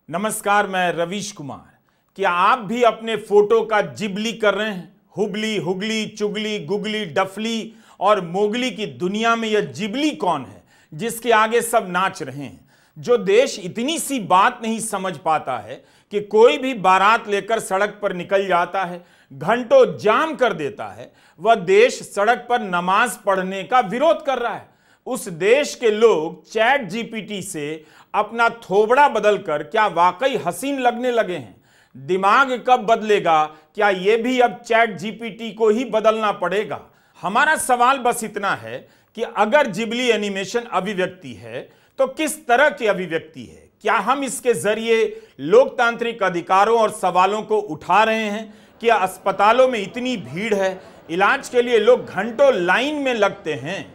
नमस्कार, मैं रवीश कुमार। क्या आप भी अपने फोटो का जिबली कर रहे हैं? हुबली, हुगली, चुगली, गुगली, डफली और मोगली की दुनिया में यह जिबली कौन है जिसके आगे सब नाच रहे हैं? जो देश इतनी सी बात नहीं समझ पाता है कि कोई भी बारात लेकर सड़क पर निकल जाता है, घंटों जाम कर देता है, वह देश सड़क पर नमाज पढ़ने का विरोध कर रहा है। उस देश के लोग चैट जीपीटी से अपना थोबड़ा बदलकर क्या वाकई हसीन लगने लगे हैं? दिमाग कब बदलेगा? क्या यह भी अब चैट जीपीटी को ही बदलना पड़ेगा? हमारा सवाल बस इतना है कि अगर जिबली एनिमेशन अभिव्यक्ति है तो किस तरह की अभिव्यक्ति है? क्या हम इसके जरिए लोकतांत्रिक अधिकारों और सवालों को उठा रहे हैं? क्या अस्पतालों में इतनी भीड़ है, इलाज के लिए लोग घंटों लाइन में लगते हैं,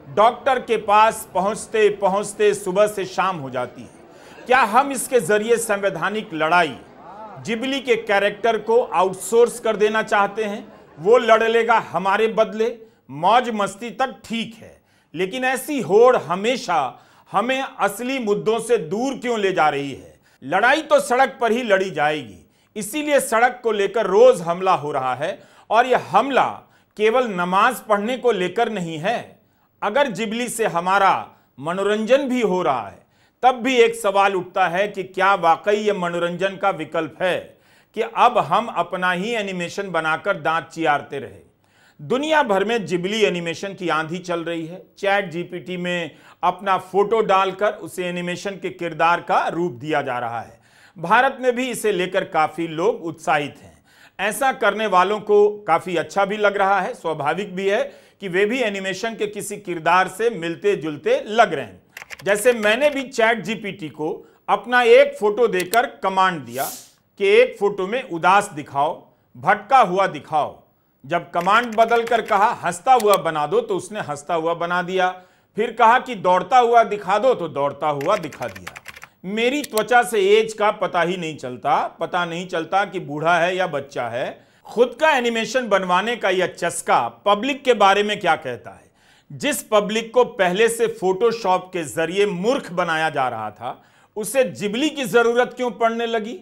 डॉक्टर के पास पहुंचते पहुंचते सुबह से शाम हो जाती है? क्या हम इसके जरिए संवैधानिक लड़ाई जिबली के कैरेक्टर को आउटसोर्स कर देना चाहते हैं? वो लड़ लेगा हमारे बदले। मौज मस्ती तक ठीक है, लेकिन ऐसी होड़ हमेशा हमें असली मुद्दों से दूर क्यों ले जा रही है? लड़ाई तो सड़क पर ही लड़ी जाएगी, इसीलिए सड़क को लेकर रोज हमला हो रहा है। और यह हमला केवल नमाज पढ़ने को लेकर नहीं है। अगर जिबली से हमारा मनोरंजन भी हो रहा है, तब भी एक सवाल उठता है कि क्या वाकई यह मनोरंजन का विकल्प है कि अब हम अपना ही एनिमेशन बनाकर दांत चियारते रहे? दुनिया भर में जिबली एनिमेशन की आंधी चल रही है। चैट जीपीटी में अपना फोटो डालकर उसे एनिमेशन के किरदार का रूप दिया जा रहा है। भारत में भी इसे लेकर काफी लोग उत्साहित हैं। ऐसा करने वालों को काफी अच्छा भी लग रहा है। स्वाभाविक भी है कि वे भी एनिमेशन के किसी किरदार से मिलते जुलते लग रहे हैं। जैसे मैंने भी चैट जीपीटी को अपना एक फोटो देकर कमांड दिया कि एक फोटो में उदास दिखाओ, भटका हुआ दिखाओ। जब कमांड बदलकर कहा हंसता हुआ बना दो तो उसने हंसता हुआ बना दिया। फिर कहा कि दौड़ता हुआ दिखा दो तो दौड़ता हुआ दिखा दिया। मेरी त्वचा से एज का पता ही नहीं चलता, पता नहीं चलता कि बूढ़ा है या बच्चा है। खुद का एनिमेशन बनवाने का यह चस्का पब्लिक के बारे में क्या कहता है? जिस पब्लिक को पहले से फोटोशॉप के जरिए मूर्ख बनाया जा रहा था, उसे जिबली की जरूरत क्यों पड़ने लगी?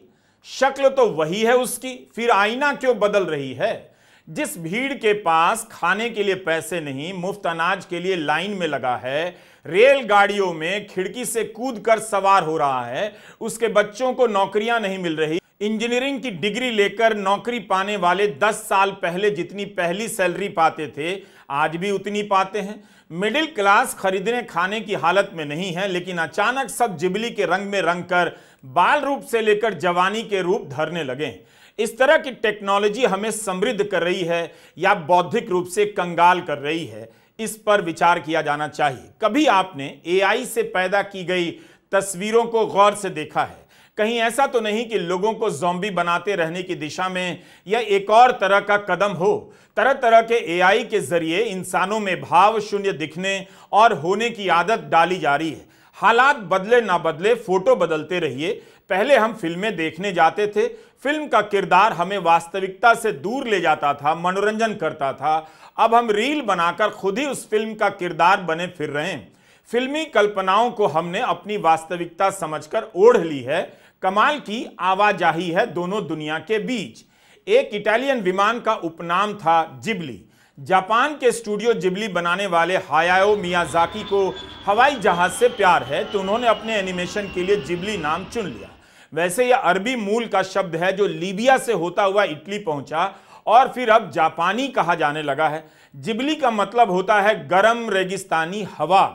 शक्ल तो वही है उसकी, फिर आईना क्यों बदल रही है? जिस भीड़ के पास खाने के लिए पैसे नहीं, मुफ्त अनाज के लिए लाइन में लगा है, रेलगाड़ियों में खिड़की से कूद कर सवार हो रहा है, उसके बच्चों को नौकरियां नहीं मिल रही। इंजीनियरिंग की डिग्री लेकर नौकरी पाने वाले 10 साल पहले जितनी पहली सैलरी पाते थे, आज भी उतनी पाते हैं। मिडिल क्लास खरीदने खाने की हालत में नहीं है, लेकिन अचानक सब जिबली के रंग में रंग कर बाल रूप से लेकर जवानी के रूप धरने लगे। इस तरह की टेक्नोलॉजी हमें समृद्ध कर रही है या बौद्धिक रूप से कंगाल कर रही है? इस पर विचार किया जाना चाहिए। कभी आपने एआई से पैदा की गई तस्वीरों को गौर से देखा है? कहीं ऐसा तो नहीं कि लोगों को ज़ॉम्बी बनाते रहने की दिशा में यह एक और तरह का कदम हो? तरह तरह के एआई के जरिए इंसानों में भाव शून्य दिखने और होने की आदत डाली जा रही है। हालात बदले ना बदले, फोटो बदलते रहिए। पहले हम फिल्में देखने जाते थे, फिल्म का किरदार हमें वास्तविकता से दूर ले जाता था, मनोरंजन करता था। अब हम रील बनाकर खुद ही उस फिल्म का किरदार बने फिर रहे हैं। फिल्मी कल्पनाओं को हमने अपनी वास्तविकता समझकर ओढ़ ली है। कमाल की आवाजाही है दोनों दुनिया के बीच। एक इटालियन विमान का उपनाम था जिबली। जापान के स्टूडियो जिबली बनाने वाले हायाओ मियाजाकी को हवाई जहाज से प्यार है, तो उन्होंने अपने एनिमेशन के लिए जिबली नाम चुन लिया। वैसे यह अरबी मूल का शब्द है जो लीबिया से होता हुआ इटली पहुंचा और फिर अब जापानी कहा जाने लगा है। जिबली का मतलब होता है गर्म रेगिस्तानी हवा।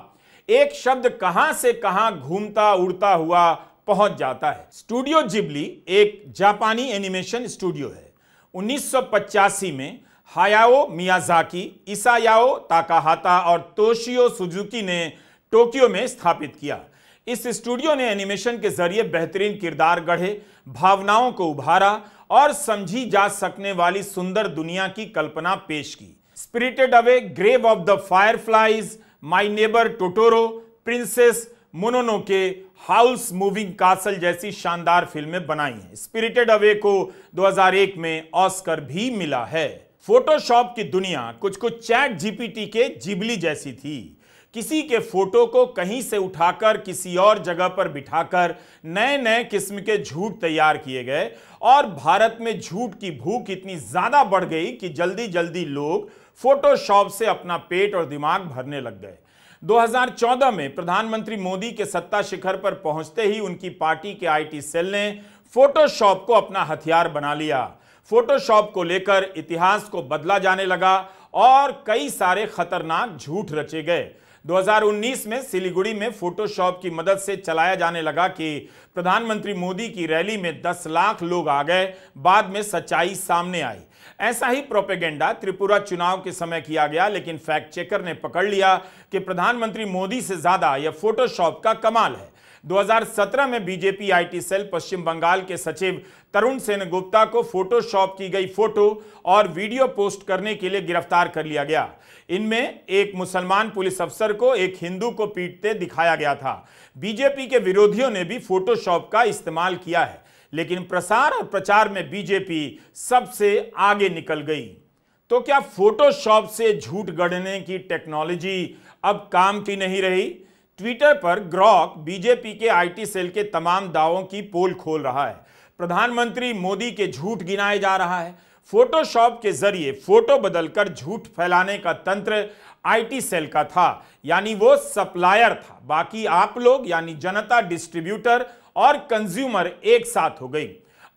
एक शब्द कहां से कहां घूमता उड़ता हुआ पहुंच जाता है। स्टूडियो जिबली एक जापानी एनिमेशन स्टूडियो है। 1985 में हायाओ मियाजाकी, इसायाओ ताकाहाता और तोशियो सुजुकी ने टोक्यो में स्थापित किया। इस स्टूडियो ने एनिमेशन के जरिए बेहतरीन किरदार गढ़े, भावनाओं को उभारा और समझी जा सकने वाली सुंदर दुनिया की कल्पना पेश की। Spirited Away, Grave of the Fireflies, My Neighbour Totoro, Princess Mononoke, House Moving Castle जैसी शानदार फिल्में बनाई हैं। स्पिरिटेड अवे को 2001 में ऑस्कर भी मिला है। फोटोशॉप की दुनिया कुछ कुछ चैट जीपीटी के जिबली जैसी थी। किसी के फोटो को कहीं से उठाकर किसी और जगह पर बिठाकर नए नए किस्म के झूठ तैयार किए गए और भारत में झूठ की भूख इतनी ज्यादा बढ़ गई कि जल्दी जल्दी लोग फोटोशॉप से अपना पेट और दिमाग भरने लग गए। 2014 में प्रधानमंत्री मोदी के सत्ता शिखर पर पहुंचते ही उनकी पार्टी के आईटी सेल ने फोटोशॉप को अपना हथियार बना लिया। फोटोशॉप को लेकर इतिहास को बदला जाने लगा और कई सारे खतरनाक झूठ रचे गए। 2019 में सिलीगुड़ी में फोटोशॉप की मदद से चलाया जाने लगा कि प्रधानमंत्री मोदी की रैली में 10 लाख लोग आ गए। बाद में सच्चाई सामने आई। ऐसा ही प्रोपेगेंडा त्रिपुरा चुनाव के समय किया गया, लेकिन फैक्ट चेकर ने पकड़ लिया कि प्रधानमंत्री मोदी से ज्यादा यह फोटोशॉप का कमाल है। 2017 में बीजेपी आईटी सेल पश्चिम बंगाल के सचिव तरुण सेनगुप्ता को फोटोशॉप की गई फोटो और वीडियो पोस्ट करने के लिए गिरफ्तार कर लिया गया। इनमें एक मुसलमान पुलिस अफसर को एक हिंदू को पीटते दिखाया गया था। बीजेपी के विरोधियों ने भी फोटोशॉप का इस्तेमाल किया है, लेकिन प्रसार और प्रचार में बीजेपी सबसे आगे निकल गई। तो क्या फोटोशॉप से झूठ गढ़ने की टेक्नोलॉजी अब काम की नहीं रही? ट्विटर पर ग्रॉक बीजेपी के आईटी सेल के तमाम दावों की पोल खोल रहा है। प्रधानमंत्री मोदी के झूठ गिनाए जा रहा है। फोटोशॉप के जरिए फोटो बदलकर झूठ फैलाने का तंत्र आईटी सेल का था, यानी वो सप्लायर था। बाकी आप लोग यानी जनता, डिस्ट्रीब्यूटर और कंज्यूमर एक साथ हो गई।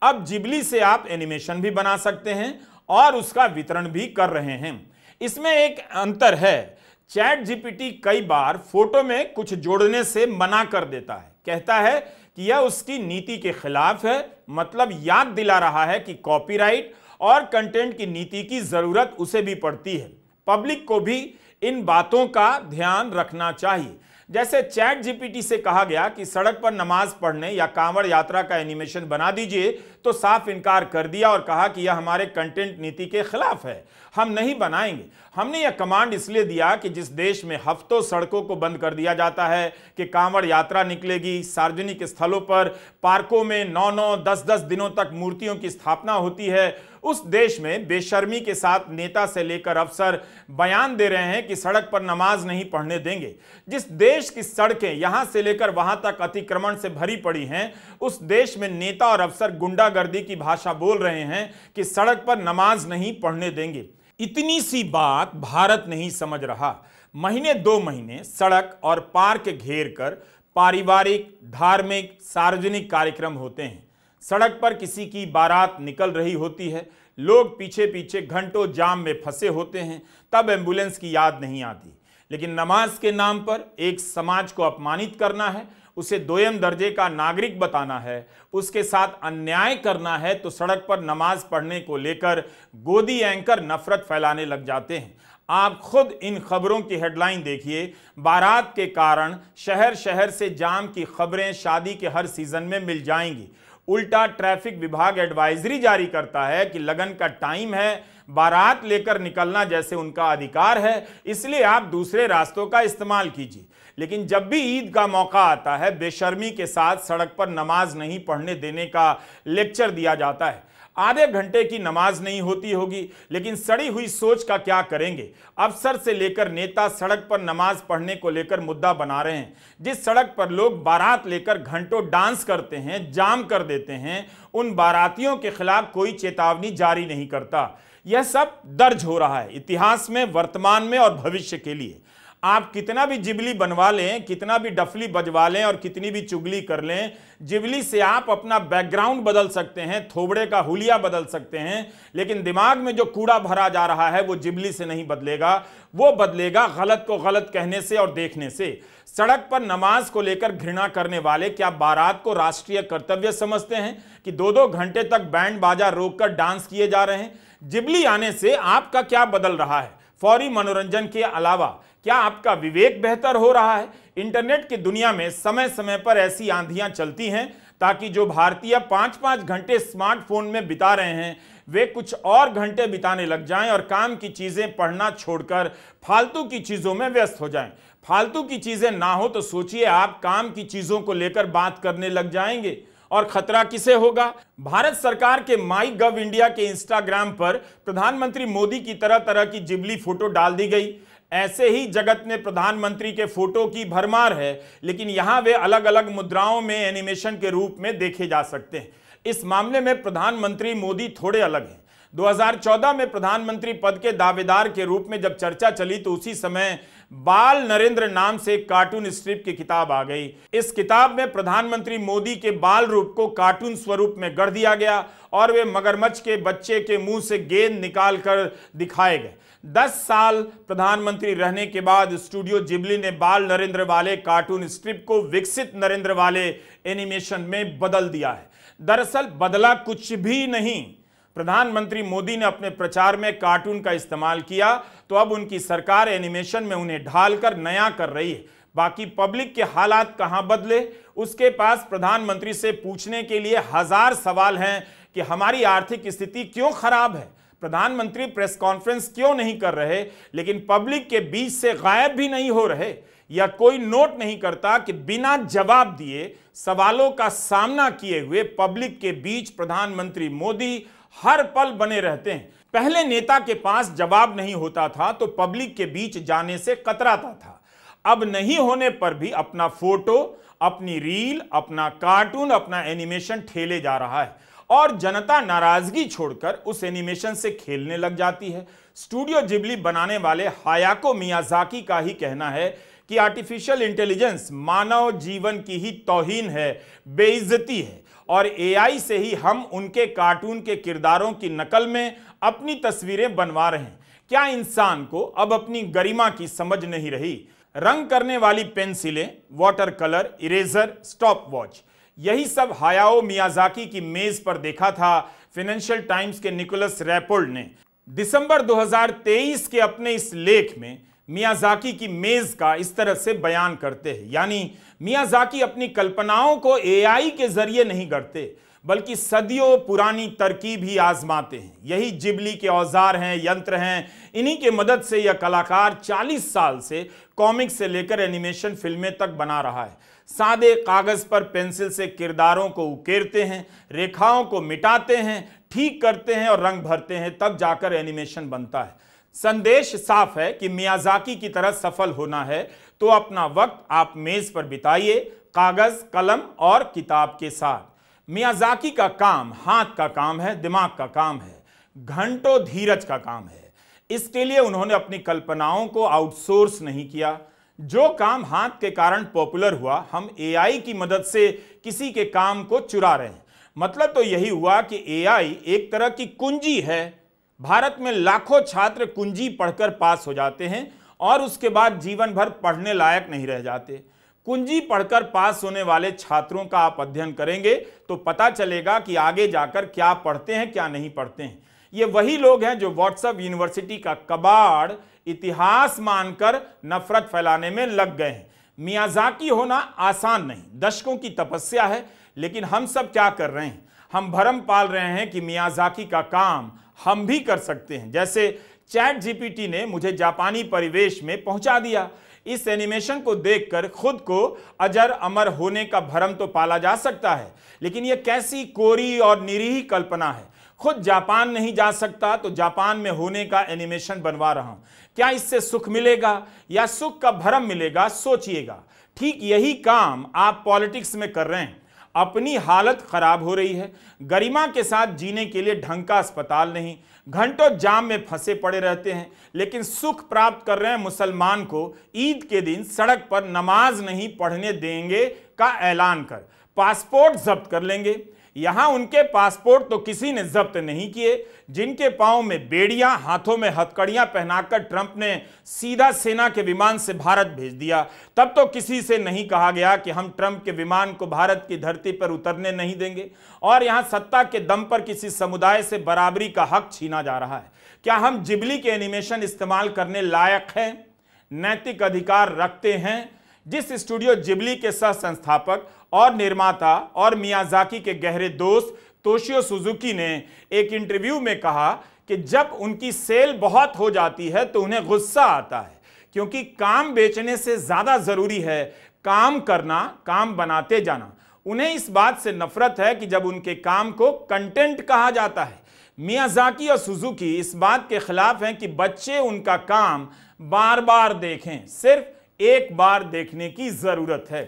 अब जिबली से आप एनिमेशन भी बना सकते हैं और उसका वितरण भी कर रहे हैं। इसमें एक अंतर है। चैट जीपीटी कई बार फोटो में कुछ जोड़ने से मना कर देता है, कहता है कि यह उसकी नीति के खिलाफ है, मतलब याद दिला रहा है कि कॉपीराइट और कंटेंट की नीति की जरूरत उसे भी पड़ती है। पब्लिक को भी इन बातों का ध्यान रखना चाहिए। जैसे चैट जीपीटी से कहा गया कि सड़क पर नमाज पढ़ने या कांवड़ यात्रा का एनिमेशन बना दीजिए, तो साफ इनकार कर दिया और कहा कि यह हमारे कंटेंट नीति के खिलाफ है, हम नहीं बनाएंगे। हमने यह कमांड इसलिए दिया कि जिस देश में हफ्तों सड़कों को बंद कर दिया जाता है कि कांवड़ यात्रा निकलेगी, सार्वजनिक स्थलों पर पार्कों में 9-9, 10-10 दिनों तक मूर्तियों की स्थापना होती है, उस देश में बेशर्मी के साथ नेता से लेकर अफसर बयान दे रहे हैं कि सड़क पर नमाज नहीं पढ़ने देंगे। जिस देश की सड़कें यहां से लेकर वहां तक अतिक्रमण से भरी पड़ी हैं, उस देश में नेता और अफसर गुंडागर्दी की भाषा बोल रहे हैं कि सड़क पर नमाज नहीं पढ़ने देंगे। इतनी सी बात भारत नहीं समझ रहा। महीने 2 महीने सड़क और पार्क घेर कर पारिवारिक, धार्मिक, सार्वजनिक कार्यक्रम होते हैं। सड़क पर किसी की बारात निकल रही होती है, लोग पीछे पीछे घंटों जाम में फंसे होते हैं, तब एम्बुलेंस की याद नहीं आती। लेकिन नमाज के नाम पर एक समाज को अपमानित करना है, उसे दोयम दर्जे का नागरिक बताना है, उसके साथ अन्याय करना है, तो सड़क पर नमाज पढ़ने को लेकर गोदी एंकर नफरत फैलाने लग जाते हैं। आप खुद इन खबरों की हेडलाइन देखिए। बारात के कारण शहर शहर से जाम की खबरें शादी के हर सीजन में मिल जाएंगी। उल्टा ट्रैफिक विभाग एडवाइजरी जारी करता है कि लगन का टाइम है, बारात लेकर निकलना जैसे उनका अधिकार है, इसलिए आप दूसरे रास्तों का इस्तेमाल कीजिए। लेकिन जब भी ईद का मौका आता है, बेशर्मी के साथ सड़क पर नमाज नहीं पढ़ने देने का लेक्चर दिया जाता है। आधे घंटे की नमाज नहीं होती होगी, लेकिन सड़ी हुई सोच का क्या करेंगे। अफसर से लेकर नेता सड़क पर नमाज पढ़ने को लेकर मुद्दा बना रहे हैं। जिस सड़क पर लोग बारात लेकर घंटों डांस करते हैं, जाम कर देते हैं, उन बारातियों के खिलाफ कोई चेतावनी जारी नहीं करता। यह सब दर्ज हो रहा है इतिहास में, वर्तमान में और भविष्य के लिए। आप कितना भी जिबली बनवा लें, कितना भी डफली बजवा लें और कितनी भी चुगली कर लें, जिबली से आप अपना बैकग्राउंड बदल सकते हैं, थोबड़े का हुलिया बदल सकते हैं, लेकिन दिमाग में जो कूड़ा भरा जा रहा है वो जिबली से नहीं बदलेगा। वो बदलेगा गलत को गलत कहने से और देखने से। सड़क पर नमाज को लेकर घृणा करने वाले क्या बारात को राष्ट्रीय कर्तव्य समझते हैं कि 2-2 घंटे तक बैंड बाजा रोककर डांस किए जा रहे हैं? जिबली आने से आपका क्या बदल रहा है? फौरी मनोरंजन के अलावा क्या आपका विवेक बेहतर हो रहा है? इंटरनेट की दुनिया में समय समय पर ऐसी आंधियां चलती हैं ताकि जो भारतीय 5-5 घंटे स्मार्टफोन में बिता रहे हैं, वे कुछ और घंटे बिताने लग जाएं और काम की चीजें पढ़ना छोड़कर फालतू की चीजों में व्यस्त हो जाएं। फालतू की चीजें ना हो तो सोचिए आप काम की चीजों को लेकर बात करने लग जाएंगे, और खतरा किसे होगा? भारत सरकार के माई गव इंडिया के इंस्टाग्राम पर प्रधानमंत्री मोदी की तरह तरह की जिबली फोटो डाल दी गई। ऐसे ही जगत में प्रधानमंत्री के फोटो की भरमार है, लेकिन यहां वे अलग अलग मुद्राओं में एनिमेशन के रूप में देखे जा सकते हैं। इस मामले में प्रधानमंत्री मोदी थोड़े अलग हैं। 2014 में प्रधानमंत्री पद के दावेदार के रूप में जब चर्चा चली तो उसी समय बाल नरेंद्र नाम से एक कार्टून स्ट्रिप की किताब आ गई। इस किताब में प्रधानमंत्री मोदी के बाल रूप को कार्टून स्वरूप में गढ़ दिया गया और वे मगरमच्छ के बच्चे के मुंह से गेंद निकाल कर दिखाए गए। 10 साल प्रधानमंत्री रहने के बाद स्टूडियो जिबली ने बाल नरेंद्र वाले कार्टून स्ट्रिप को विकसित नरेंद्र वाले एनिमेशन में बदल दिया है। दरअसल बदला कुछ भी नहीं। प्रधानमंत्री मोदी ने अपने प्रचार में कार्टून का इस्तेमाल किया तो अब उनकी सरकार एनिमेशन में उन्हें ढालकर नया कर रही है। बाकी पब्लिक के हालात कहां बदले, उसके पास प्रधानमंत्री से पूछने के लिए हजार सवाल हैं कि हमारी आर्थिक स्थिति क्यों खराब है, प्रधानमंत्री प्रेस कॉन्फ्रेंस क्यों नहीं कर रहे, लेकिन पब्लिक के बीच से गायब भी नहीं हो रहे, या कोई नोट नहीं करता कि बिना जवाब दिए सवालों का सामना किए हुए पब्लिक के बीच प्रधानमंत्री मोदी हर पल बने रहते हैं। पहले नेता के पास जवाब नहीं होता था तो पब्लिक के बीच जाने से कतराता था। अब नहीं होने पर भी अपना फोटो, अपनी रील, अपना कार्टून, अपना एनिमेशन ठेले जा रहा है और जनता नाराजगी छोड़कर उस एनिमेशन से खेलने लग जाती है। स्टूडियो जिबली बनाने वाले हायाको मियाजाकी का ही कहना है कि आर्टिफिशियल इंटेलिजेंस मानव जीवन की ही तौहीन है, बेइज्जती है और एआई से ही हम उनके कार्टून के किरदारों की नकल में अपनी तस्वीरें बनवा रहे हैं। क्या इंसान को अब अपनी गरिमा की समझ नहीं रही? रंग करने वाली पेंसिलें, water colour, eraser, stop watch, यही सब हायाओ मियाजाकी की मेज पर देखा था फाइनेंशियल टाइम्स के निकोलस रैपोल्ड ने। दिसंबर 2023 के अपने इस लेख में मियाजाकी की मेज का इस तरह से बयान करते हैं, यानी मियाजाकी अपनी कल्पनाओं को एआई के जरिए नहीं गढ़ते बल्कि सदियों पुरानी तरकीब ही आजमाते हैं। यही जिबली के औजार हैं, यंत्र हैं। इन्हीं के मदद से यह कलाकार 40 साल से कॉमिक से लेकर एनिमेशन फिल्में तक बना रहा है। सादे कागज पर पेंसिल से किरदारों को उकेरते हैं, रेखाओं को मिटाते हैं, ठीक करते हैं और रंग भरते हैं, तब जाकर एनिमेशन बनता है। संदेश साफ है कि मियाजाकी की तरह सफल होना है तो अपना वक्त आप मेज पर बिताइए, कागज, कलम और किताब के साथ। मियाजाकी का काम हाथ का काम है, दिमाग का काम है, घंटों धीरज का काम है। इसके लिए उन्होंने अपनी कल्पनाओं को आउटसोर्स नहीं किया। जो काम हाथ के कारण पॉपुलर हुआ, हम एआई की मदद से किसी के काम को चुरा रहे हैं। मतलब तो यही हुआ कि एआई एक तरह की कुंजी है। भारत में लाखों छात्र कुंजी पढ़कर पास हो जाते हैं और उसके बाद जीवन भर पढ़ने लायक नहीं रह जाते। कुंजी पढ़कर पास होने वाले छात्रों का आप अध्ययन करेंगे तो पता चलेगा कि आगे जाकर क्या पढ़ते हैं, क्या नहीं पढ़ते हैं। ये वही लोग हैं जो व्हाट्सएप यूनिवर्सिटी का कबाड़ इतिहास मानकर नफरत फैलाने में लग गए हैं। मियाजाकी होना आसान नहीं, दशकों की तपस्या है, लेकिन हम सब क्या कर रहे हैं? हम भरम पाल रहे हैं कि मियाजाकी का काम हम भी कर सकते हैं। जैसे चैट जीपीटी ने मुझे जापानी परिवेश में पहुंचा दिया। इस एनिमेशन को देखकर खुद को अजर अमर होने का भरम तो पाला जा सकता है, लेकिन यह कैसी कोरी और निरीह कल्पना है। खुद जापान नहीं जा सकता तो जापान में होने का एनिमेशन बनवा रहा हूं। क्या इससे सुख मिलेगा या सुख का भरम मिलेगा? सोचिएगा। ठीक यही काम आप पॉलिटिक्स में कर रहे हैं। अपनी हालत खराब हो रही है, गरिमा के साथ जीने के लिए ढंग का अस्पताल नहीं, घंटों जाम में फंसे पड़े रहते हैं, लेकिन सुख प्राप्त कर रहे हैं मुसलमान को ईद के दिन सड़क पर नमाज नहीं पढ़ने देंगे का ऐलान कर पासपोर्ट जब्त कर लेंगे। यहां उनके पासपोर्ट तो किसी ने जब्त नहीं किए जिनके पांव में बेड़ियां, हाथों में हथकड़ियां पहनाकर ट्रंप ने सीधा सेना के विमान से भारत भेज दिया। तब तो किसी से नहीं कहा गया कि हम ट्रंप के विमान को भारत की धरती पर उतरने नहीं देंगे, और यहां सत्ता के दम पर किसी समुदाय से बराबरी का हक छीना जा रहा है। क्या हम जिबली के एनिमेशन इस्तेमाल करने लायक हैं, नैतिक अधिकार रखते हैं? जिस स्टूडियो जिबली के सह संस्थापक और निर्माता और मियाजाकी के गहरे दोस्त तोशियो सुजुकी ने एक इंटरव्यू में कहा कि जब उनकी सेल बहुत हो जाती है तो उन्हें गुस्सा आता है, क्योंकि काम बेचने से ज्यादा जरूरी है काम करना, काम बनाते जाना। उन्हें इस बात से नफरत है कि जब उनके काम को कंटेंट कहा जाता है, मियाज़ाकी और सुजुकी इस बात के खिलाफ हैं कि बच्चे उनका काम बार बार देखें, सिर्फ एक बार देखने की जरूरत है।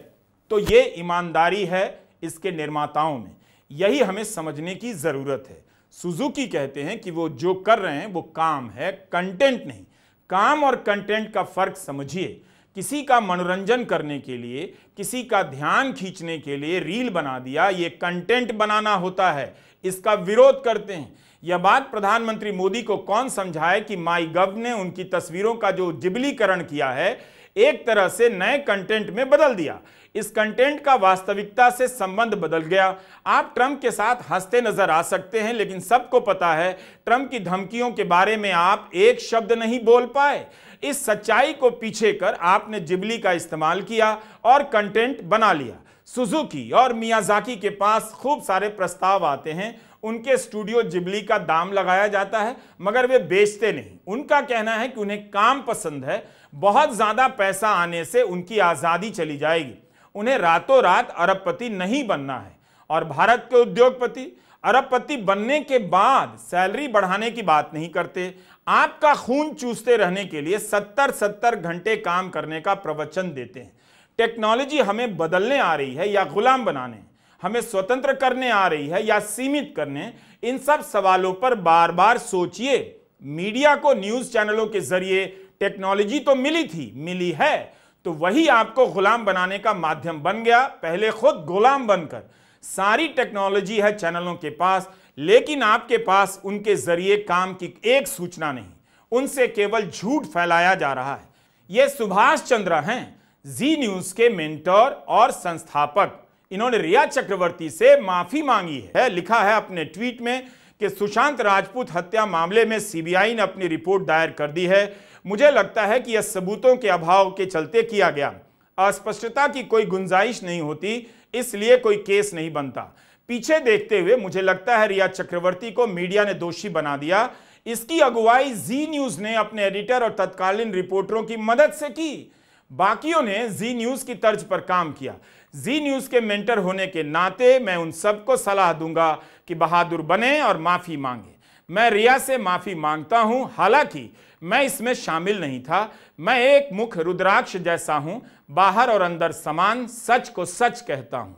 तो ये ईमानदारी है इसके निर्माताओं में, यही हमें समझने की जरूरत है। सुजुकी कहते हैं कि वो जो कर रहे हैं वो काम है, कंटेंट नहीं। काम और कंटेंट का फर्क समझिए। किसी का मनोरंजन करने के लिए, किसी का ध्यान खींचने के लिए रील बना दिया, ये कंटेंट बनाना होता है। इसका विरोध करते हैं। यह बात प्रधानमंत्री मोदी को कौन समझाए कि माई गव ने उनकी तस्वीरों का जो जिबलीकरण किया है, एक तरह से नए कंटेंट में बदल दिया। इस कंटेंट का वास्तविकता से संबंध बदल गया। आप ट्रंप के साथ हंसते नजर आ सकते हैं, लेकिन सबको पता है ट्रंप की धमकियों के बारे में आप एक शब्द नहीं बोल पाए। इस सच्चाई को पीछे कर आपने जिबली का इस्तेमाल किया और कंटेंट बना लिया। सुजुकी और मियाज़ाकी के पास खूब सारे प्रस्ताव आते हैं, उनके स्टूडियो जिबली का दाम लगाया जाता है, मगर वे बेचते नहीं। उनका कहना है कि उन्हें काम पसंद है, बहुत ज्यादा पैसा आने से उनकी आजादी चली जाएगी। उन्हें रातों रात अरबपति नहीं बनना है। और भारत के उद्योगपति अरबपति बनने के बाद सैलरी बढ़ाने की बात नहीं करते, आपका खून चूसते रहने के लिए 70-70 घंटे काम करने का प्रवचन देते हैं। टेक्नोलॉजी हमें बदलने आ रही है या गुलाम बनाने, हमें स्वतंत्र करने आ रही है या सीमित करने, इन सब सवालों पर बार बार सोचिए। मीडिया को न्यूज चैनलों के जरिए टेक्नोलॉजी तो मिली थी, मिली है, तो वही आपको गुलाम बनाने का माध्यम बन गया। पहले खुद गुलाम बनकर। सारी टेक्नोलॉजी है चैनलों के पास, लेकिन आपके पास उनके जरिए काम की एक सूचना नहीं, उनसे केवल झूठ फैलाया जा रहा है। ये सुभाष चंद्रा हैं, जी न्यूज के मेंटर और संस्थापक। इन्होंने रिया चक्रवर्ती से माफी मांगी है। लिखा है अपने ट्वीट में कि सुशांत राजपूत हत्या मामले में सीबीआई ने अपनी रिपोर्ट दायर कर दी है। मुझे लगता है कि यह सबूतों के अभाव के चलते किया गया। अस्पष्टता की कोई गुंजाइश नहीं होती, इसलिए कोई केस नहीं बनता। पीछे देखते हुए मुझे लगता है रिया चक्रवर्ती को मीडिया ने दोषी बना दिया। इसकी अगुवाई जी न्यूज ने अपने एडिटर और तत्कालीन रिपोर्टरों की मदद से की। बाकियों ने जी न्यूज की तर्ज पर काम किया। जी न्यूज के मेंटर होने के नाते मैं उन सबको सलाह दूंगा कि बहादुर बने और माफी मांगे। मैं रिया से माफी मांगता हूं, हालांकि मैं इसमें शामिल नहीं था। मैं एक मुख रुद्राक्ष जैसा हूं, बाहर और अंदर समान, सच को सच कहता हूं।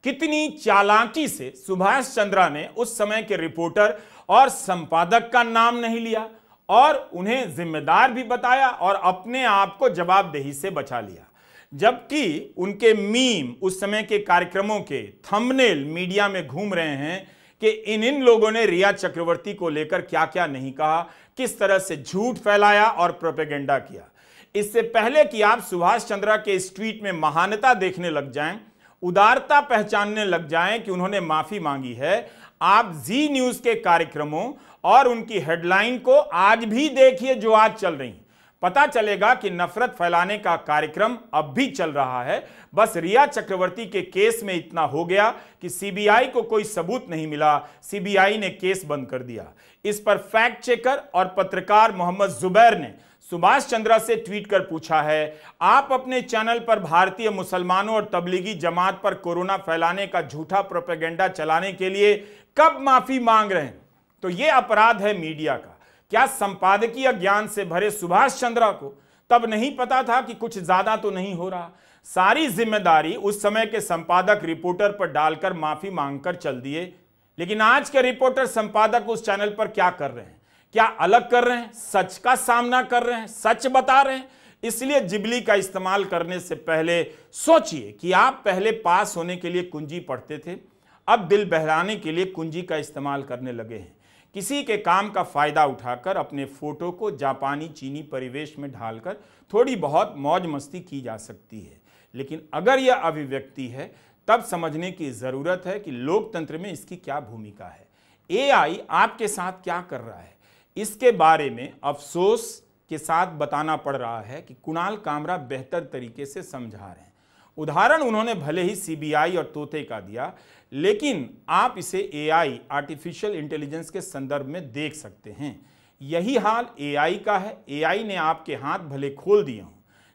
कितनी चालाकी से सुभाष चंद्रा ने उस समय के रिपोर्टर और संपादक का नाम नहीं लिया और उन्हें जिम्मेदार भी बताया और अपने आप को जवाबदेही से बचा लिया। जबकि उनके मीम उस समय के कार्यक्रमों के थंबनेल मीडिया में घूम रहे हैं कि इन लोगों ने रिया चक्रवर्ती को लेकर क्या क्या नहीं कहा, किस तरह से झूठ फैलाया और प्रोपेगेंडा किया। इससे पहले कि आप सुभाष चंद्रा के इस ट्वीट में महानता देखने लग जाएं, उदारता पहचानने लग जाएं कि उन्होंने माफी मांगी है, आप जी न्यूज के कार्यक्रमों और उनकी हेडलाइन को आज भी देखिए जो आज चल रही। पता चलेगा कि नफरत फैलाने का कार्यक्रम अब भी चल रहा है। बस रिया चक्रवर्ती के केस में इतना हो गया कि सीबीआई को कोई सबूत नहीं मिला, सीबीआई ने केस बंद कर दिया। इस पर फैक्ट चेकर और पत्रकार मोहम्मद जुबैर ने सुभाष चंद्रा से ट्वीट कर पूछा है, आप अपने चैनल पर भारतीय मुसलमानों और तबलीगी जमात पर कोरोना फैलाने का झूठा प्रोपेगेंडा चलाने के लिए कब माफी मांग रहे हैं? तो यह अपराध है मीडिया का। क्या संपादकीय ज्ञान से भरे सुभाष चंद्रा को तब नहीं पता था कि कुछ ज्यादा तो नहीं हो रहा? सारी जिम्मेदारी उस समय के संपादक रिपोर्टर पर डालकर माफी मांगकर चल दिए। लेकिन आज के रिपोर्टर संपादक उस चैनल पर क्या कर रहे हैं? क्या अलग कर रहे हैं? सच का सामना कर रहे हैं, सच बता रहे हैं। इसलिए जिबली का इस्तेमाल करने से पहले सोचिए कि आप पहले पास होने के लिए कुंजी पढ़ते थे, अब दिल बहलाने के लिए कुंजी का इस्तेमाल करने लगे हैं। किसी के काम का फायदा उठाकर अपने फोटो को जापानी चीनी परिवेश में ढालकर थोड़ी बहुत मौज मस्ती की जा सकती है, लेकिन अगर यह अभिव्यक्ति है तब समझने की जरूरत है कि लोकतंत्र में इसकी क्या भूमिका है। एआई आपके साथ क्या कर रहा है, इसके बारे में अफसोस के साथ बताना पड़ रहा है कि कुणाल कामरा बेहतर तरीके से समझा रहे हैं। उदाहरण उन्होंने भले ही सीबीआई और तोते का दिया, लेकिन आप इसे एआई आर्टिफिशियल इंटेलिजेंस के संदर्भ में देख सकते हैं। यही हाल एआई का है। एआई ने आपके हाथ भले खोल दिए हों,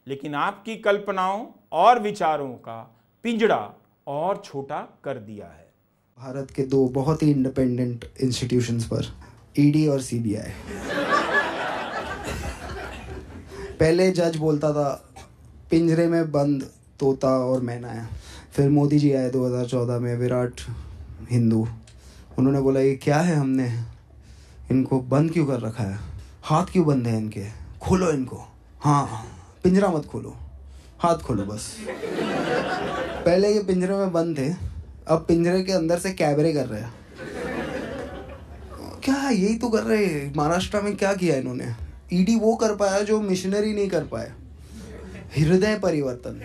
लेकिन आपकी कल्पनाओं और विचारों का पिंजड़ा और छोटा कर दिया है। भारत के दो बहुत ही इंडिपेंडेंट इंस्टीट्यूशंस पर ईडी और सीबीआई। पहले जज बोलता था पिंजरे में बंद तोता और मैना है, फिर मोदी जी आए 2014 में, विराट हिंदू, उन्होंने बोला ये क्या है, हमने इनको बंद क्यों कर रखा है, हाथ क्यों बंद है इनके, खोलो इनको, हाँ पिंजरा मत खोलो, हाथ खोलो बस। पहले ये पिंजरे में बंद थे, अब पिंजरे के अंदर से कैबरे कर रहे हैं। क्या यही तो कर रहे हैं महाराष्ट्र में, क्या किया इन्होंने। ईडी वो कर पाया जो मिशनरी नहीं कर पाए, हृदय परिवर्तन।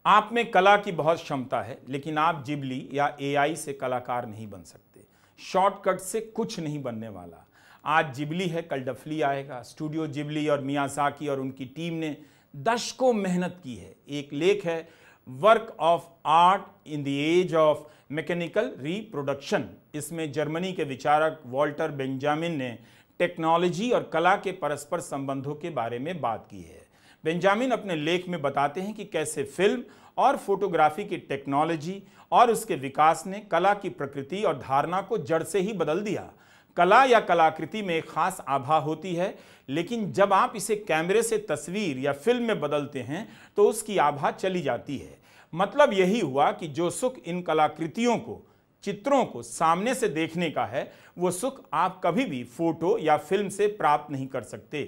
आप में कला की बहुत क्षमता है, लेकिन आप जिबली या एआई से कलाकार नहीं बन सकते। शॉर्टकट से कुछ नहीं बनने वाला। आज जिबली है, कल डफली आएगा। स्टूडियो जिबली और मियाज़ाकी और उनकी टीम ने दशकों मेहनत की है। एक लेख है Work of Art in the Age of Mechanical Reproduction. इसमें जर्मनी के विचारक वॉल्टर बेंजामिन ने टेक्नोलॉजी और कला के परस्पर संबंधों के बारे में बात की है। बेंजामिन अपने लेख में बताते हैं कि कैसे फिल्म और फोटोग्राफी की टेक्नोलॉजी और उसके विकास ने कला की प्रकृति और धारणा को जड़ से ही बदल दिया। कला या कलाकृति में एक खास आभा होती है, लेकिन जब आप इसे कैमरे से तस्वीर या फिल्म में बदलते हैं तो उसकी आभा चली जाती है। मतलब यही हुआ कि जो सुख इन कलाकृतियों को, चित्रों को सामने से देखने का है, वो सुख आप कभी भी फोटो या फिल्म से प्राप्त नहीं कर सकते।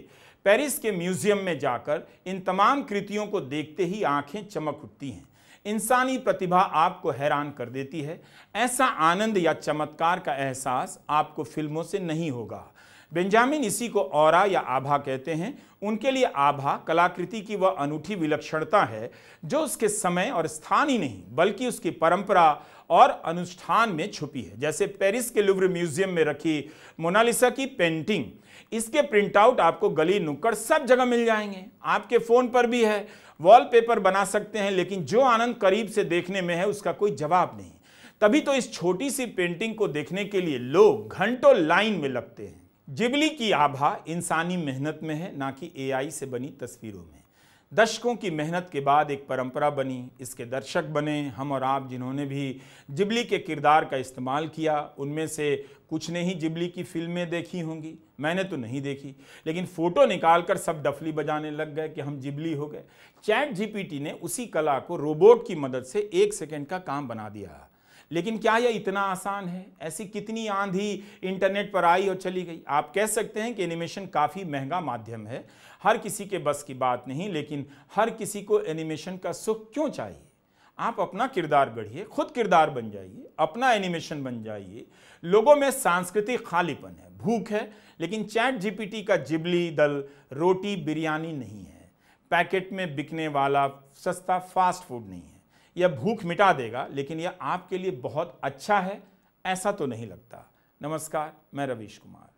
पेरिस के म्यूजियम में जाकर इन तमाम कृतियों को देखते ही आंखें चमक उठती हैं। इंसानी प्रतिभा आपको हैरान कर देती है। ऐसा आनंद या चमत्कार का एहसास आपको फिल्मों से नहीं होगा। बेंजामिन इसी को ऑरा या आभा कहते हैं। उनके लिए आभा कलाकृति की वह अनूठी विलक्षणता है जो उसके समय और स्थान ही नहीं बल्कि उसकी परंपरा और अनुष्ठान में छुपी है। जैसे पेरिस के लुव्र म्यूजियम में रखी मोनालिसा की पेंटिंग, इसके प्रिंट आउट आपको गली नुक्कड़ सब जगह मिल जाएंगे। आपके फोन पर भी है, वॉलपेपर बना सकते हैं, लेकिन जो आनंद करीब से देखने में है उसका कोई जवाब नहीं। तभी तो इस छोटी सी पेंटिंग को देखने के लिए लोग घंटों लाइन में लगते हैं। जिबली की आभा इंसानी मेहनत में है, ना कि एआई से बनी तस्वीरों में। दशकों की मेहनत के बाद एक परंपरा बनी, इसके दर्शक बने हम और आप, जिन्होंने भी जिबली के किरदार का इस्तेमाल किया। उनमें से कुछ ने ही जिबली की फिल्में देखी होंगी, मैंने तो नहीं देखी, लेकिन फोटो निकालकर सब डफली बजाने लग गए कि हम जिबली हो गए। चैट जीपीटी ने उसी कला को रोबोट की मदद से 1 सेकंड का काम बना दिया। लेकिन क्या यह इतना आसान है? ऐसी कितनी आंधी इंटरनेट पर आई और चली गई। आप कह सकते हैं कि एनिमेशन काफ़ी महंगा माध्यम है, हर किसी के बस की बात नहीं, लेकिन हर किसी को एनिमेशन का सुख क्यों चाहिए? आप अपना किरदार गढ़िए, खुद किरदार बन जाइए, अपना एनिमेशन बन जाइए। लोगों में सांस्कृतिक खालीपन है, भूख है, लेकिन चैट जीपीटी का जिबली दल रोटी बिरयानी नहीं है, पैकेट में बिकने वाला सस्ता फास्ट फूड नहीं है। यह भूख मिटा देगा, लेकिन यह आपके लिए बहुत अच्छा है, ऐसा तो नहीं लगता। नमस्कार, मैं रवीश कुमार।